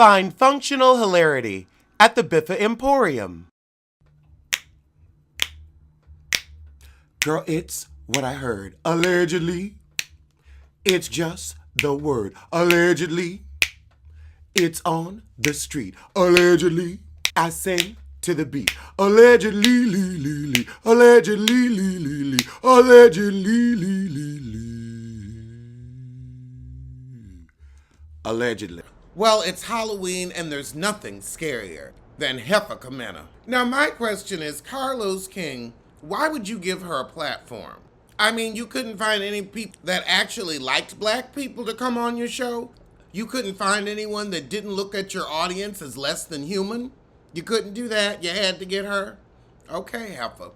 Find functional hilarity at the Biffa Emporium. Girl, it's what I heard. Allegedly, it's just the word. Allegedly, it's on the street. Allegedly, I sing to the beat. Allegedly, lee, lee, lee. Allegedly, lee, lee, lee. Allegedly, lee, lee, lee. Allegedly. Well, it's Halloween and there's nothing scarier than Mena. Now, my question is, Carlos King, why would you give her a platform? I mean, you couldn't find any people that actually liked black people to come on your show? You couldn't find anyone that didn't look at your audience as less than human? You couldn't do that? You had to get her? Okay, Heifer.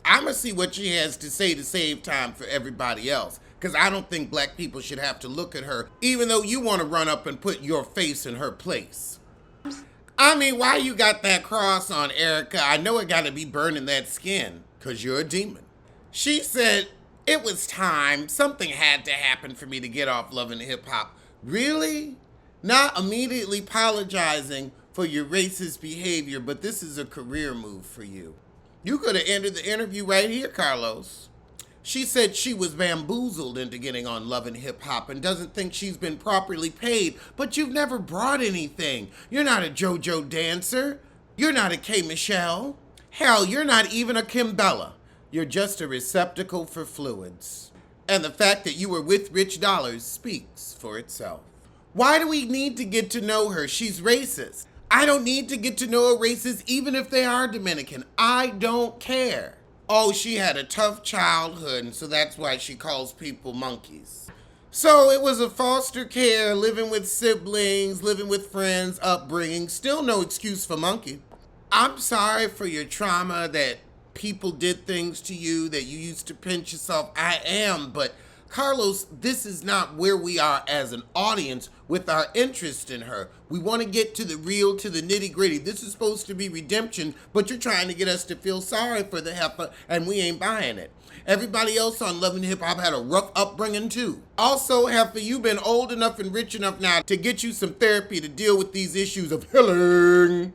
I'm going to see what she has to say to save time for everybody else, because I don't think black people should have to look at her, even though you want to run up and put your face in her place. I mean, why you got that cross on, Erica? I know it got to be burning that skin, because you're a demon. She said, it was time. Something had to happen for me to get off Love and Hip Hop. Really? Not immediately apologizing for your racist behavior, but this is a career move for you. You could have ended the interview right here, Carlos. She said she was bamboozled into getting on Love and Hip Hop and doesn't think she's been properly paid, but you've never brought anything. You're not a JoJo dancer. You're not a K. Michelle. Hell, you're not even a Kimbella. You're just a receptacle for fluids. And the fact that you were with Rich Dollars speaks for itself. Why do we need to get to know her? She's racist. I don't need to get to know a racist even if they are Dominican. I don't care. Oh, she had a tough childhood, and so that's why she calls people monkeys. So it was a foster care, living with siblings, living with friends, upbringing. Still no excuse for monkey. I'm sorry for your trauma that people did things to you that you used to pinch yourself. I am, but Carlos, this is not where we are as an audience with our interest in her. We want to get to the real, to the nitty gritty. This is supposed to be redemption, but you're trying to get us to feel sorry for the heifer, and we ain't buying it. Everybody else on Love and Hip Hop had a rough upbringing too. Also, heifer, you've been old enough and rich enough now to get you some therapy to deal with these issues of healing.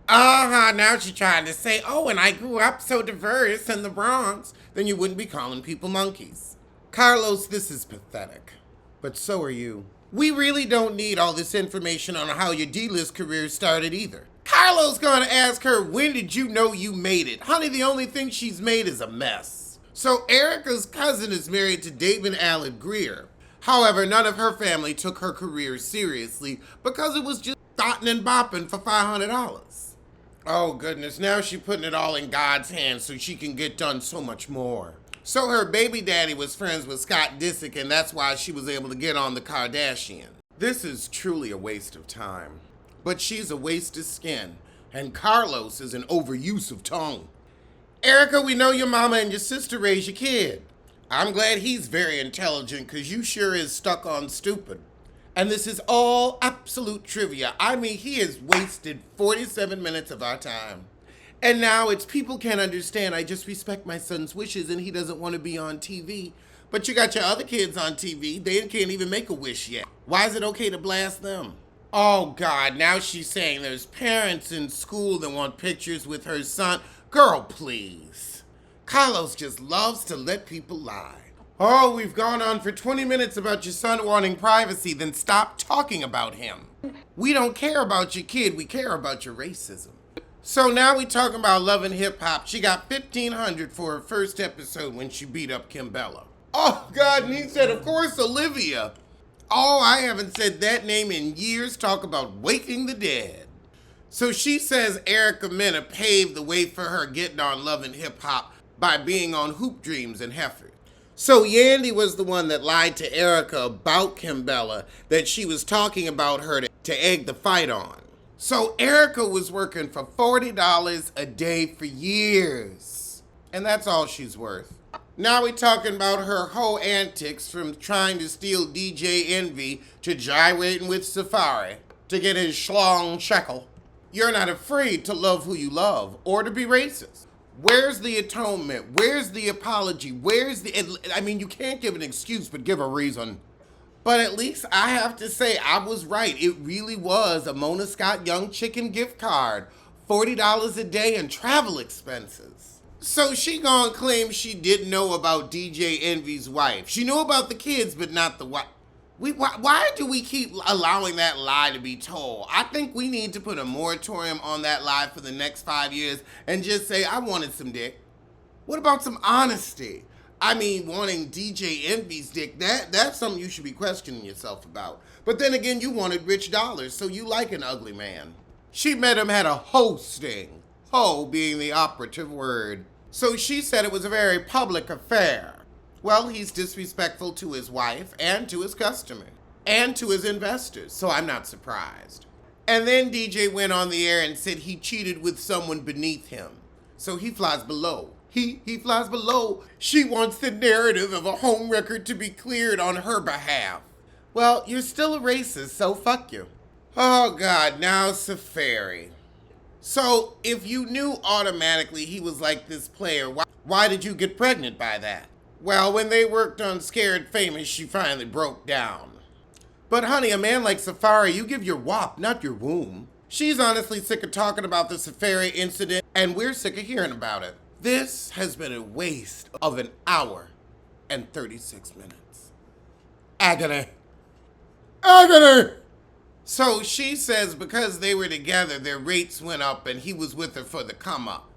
Now she's trying to say, oh, and I grew up so diverse in the Bronx, then you wouldn't be calling people monkeys. Carlos, this is pathetic, but so are you. We really don't need all this information on how your D-list career started either. Carlos gonna ask her, when did you know you made it? Honey, the only thing she's made is a mess. So Erica's cousin is married to David Allen Greer. However, none of her family took her career seriously because it was just dotting and bopping for $500. Oh goodness, now she's putting it all in God's hands so she can get done so much more. So her baby daddy was friends with Scott Disick, and that's why she was able to get on the Kardashian. This is truly a waste of time. But she's a waste of skin, and Carlos is an overuse of tongue. Erica, we know your mama and your sister raised your kid. I'm glad he's very intelligent, because you sure is stuck on stupid. And this is all absolute trivia. I mean, he has wasted 47 minutes of our time. And now it's people can't understand. I just respect my son's wishes and he doesn't want to be on TV. But you got your other kids on TV. They can't even make a wish yet. Why is it okay to blast them? Oh God, now she's saying there's parents in school that want pictures with her son. Girl, please. Carlos just loves to let people lie. Oh, we've gone on for 20 minutes about your son wanting privacy, then stop talking about him. We don't care about your kid, we care about your racism. So now we talking about Love and Hip Hop. She got $1,500 for her first episode when she beat up Kimbella. Oh God, and he said, of course, Olivia. Oh, I haven't said that name in years. Talk about waking the dead. So she says Erica Mena paved the way for her getting on Love and Hip Hop by being on Hoop Dreams and Heifer. So Yandy was the one that lied to Erica about Kimbella, that she was talking about her to egg the fight on. So Erica was working for $40 a day for years. And that's all she's worth. Now we're talking about her whole antics, from trying to steal DJ Envy to gyrating with Safari to get his schlong shekel. You're not afraid to love who you love or to be racist. Where's the atonement? Where's the apology? You can't give an excuse, but give a reason. But at least I have to say I was right. It really was a Mona Scott Young Chicken gift card, $40 a day and travel expenses. So she gonna claim she didn't know about DJ Envy's wife. She knew about the kids, but not the wife. Why do we keep allowing that lie to be told? I think we need to put a moratorium on that lie for the next 5 years and just say, I wanted some dick. What about some honesty? I mean, wanting DJ Envy's dick, that's something you should be questioning yourself about. But then again, you wanted rich dollars, so you like an ugly man. She met him at a hosting, ho being the operative word. So she said it was a very public affair. Well, he's disrespectful to his wife and to his customer and to his investors, so I'm not surprised. And then DJ went on the air and said he cheated with someone beneath him. So he flies below. He flies below. She wants the narrative of a home record to be cleared on her behalf. Well, you're still a racist, so fuck you. Oh God, now Safari. So if you knew automatically he was like this player, why did you get pregnant by that? Well, when they worked on Scared Famous, she finally broke down. But honey, a man like Safari, you give your wop, not your womb. She's honestly sick of talking about the Safari incident, and we're sick of hearing about it. This has been a waste of an hour and 36 minutes. Agony. Agony! So she says because they were together, their rates went up and he was with her for the come up,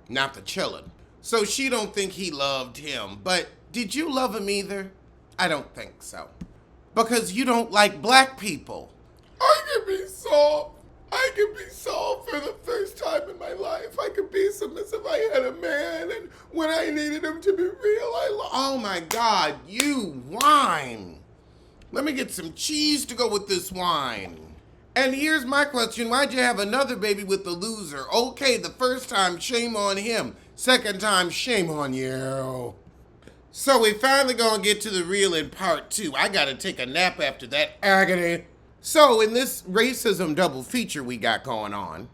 not the chillin'. So she don't think he loved him. But did you love him either? I don't think so. Because you don't like black people. I can be soft. I can be soft for the first time in my life. I could be submissive. I had a man, and when I needed him to be real, oh my God, you whine. Let me get some cheese to go with this wine. And here's my question. Why'd you have another baby with the loser? Okay, the first time, shame on him. Second time, shame on you. So we finally gonna get to the real in part 2. I gotta take a nap after that agony. So in this racism double feature we got going on,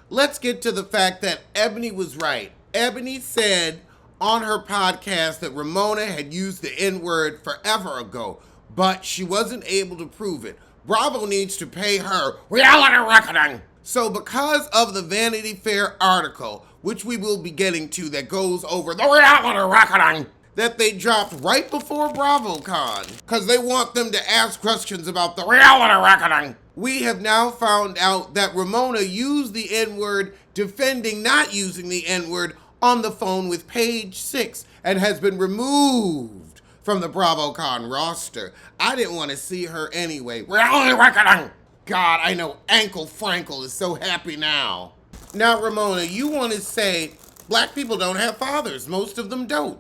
let's get to the fact that Ebony was right. Ebony said on her podcast that Ramona had used the N-word forever ago, but she wasn't able to prove it. Bravo needs to pay her reality reckoning. So because of the Vanity Fair article, which we will be getting to, that goes over the reality reckoning that they dropped right before Bravocon, because they want them to ask questions about the reality reckoning, we have now found out that Ramona used the N-word defending not using the N-word on the phone with Page 6 and has been removed from the Bravocon roster. I didn't want to see her anyway. Reality reckoning! God, I know Ankle Frankel is so happy now. Now, Ramona, you want to say black people don't have fathers. Most of them don't.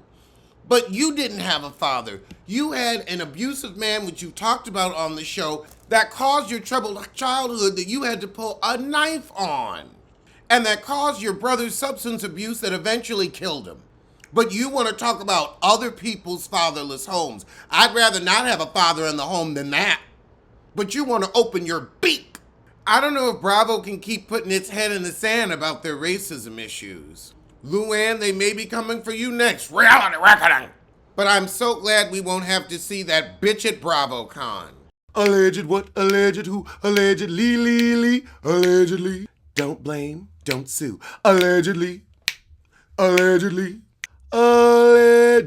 But you didn't have a father. You had an abusive man, which you talked about on the show, that caused your troubled childhood that you had to pull a knife on. And that caused your brother's substance abuse that eventually killed him. But you want to talk about other people's fatherless homes. I'd rather not have a father in the home than that. But you want to open your beak. I don't know if Bravo can keep putting its head in the sand about their racism issues. Luann, they may be coming for you next. Reality reckoning. But I'm so glad we won't have to see that bitch at Bravocon. Alleged what? Alleged who? Allegedly, allegedly. Don't blame, don't sue. Allegedly, allegedly, allegedly.